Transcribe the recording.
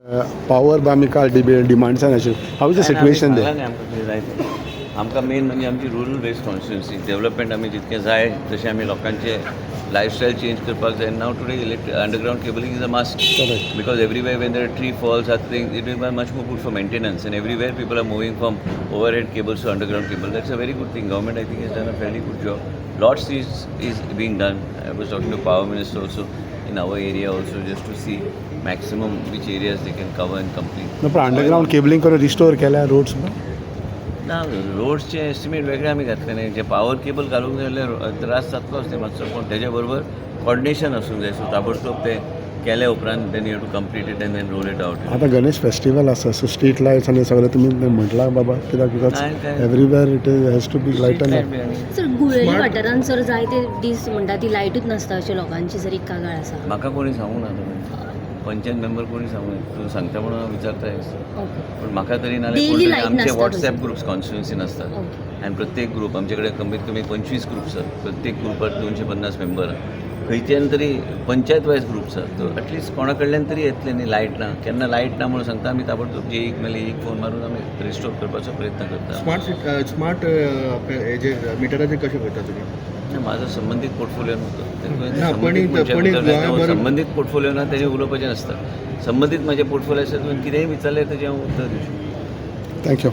Power बामिका demands आशिल्ले. How is the situation दे? आमकां main म्हणजे आमची रुरल बेस्ड कॉन्स्टिट्युन्सी डेव्हलपमेंट आमी जितकें जाय तशें आमी लोकांचे लायफस्टायल चेंज करपाक जाय. Now today underground cabling is a must Correct. Because everywhere when there tree falls are thing it will much more good for maintenance and everywhere people are moving from overhead cables to underground cable. That's a very good thing. Government I think is done a fairly good job. Lots is being done. I was talking to Power Minister also in our area also just to see maximum which areas they can cover and complete. पण underground cabling करून restore केल्या roads. ना रोड्सचे estimate वेगळे आमी घातले न्ही. जे power cable घालूंक जाय जाल्यार त्रास जातलोच तें मातसो, पूण तेज्या बरोबर कॉर्डिनेशन आसूंक जाय. सो ताबडतोब ते केल्या उपरांत then you to complete it and then roll it out. आता गणेश फेस्टिवल आसा, सो स्ट्रीट लायट्स आनी सगळें तुमी म्हटलां बाबा कित्याक because everywhere it is has to be light and sir गुळेली वाठारांत सर जायते दीस म्हणटा ती लायटूच नासता अशें लोकांची जर एक कागाळ आसा. म्हाका कोणी सांगूंक ना पंचायत मेंबर कोणी सांगूंक ना. तूं सांगता म्हणून हांव विचारताय. पूण म्हाका तरी Daily light आमचे नासता वॉट्सॅप ग्रुप्स कॉन्स्टिट्युन्सीन आसतात आनी प्रत्येक ग्रुप आमचे कडेन कमीत कमी 25 ग्रुप्स आसात. प्रत्येक ग्रुपार 250 मेंबर. खंयच्यान तरी पंचायत वायज ग्रुप्स आसात. तो एटलिस्ट कोणा कडल्यान तरी येतले न्ही. लायट ना केन्ना लायट ना म्हणून सांगता आमी ताबडतोब जे एक मेले एक फोन मारून आमी रिस्टोर करपाचो प्रयत्न करता. स्मार्ट हे जे मिटराचे कशें करता तुमी? माझं संबंधित पोर्टफोलिओ नव्हतं. पण संबंधित पोर्टफोलिओ ना तेजे उलोवपाचें नासता. संबंधित माझे पोर्टफोलिओ आसता. तुवें कितेंय विचारलें तेजें हांव उत्तर दिवं शकता. थँक्यू.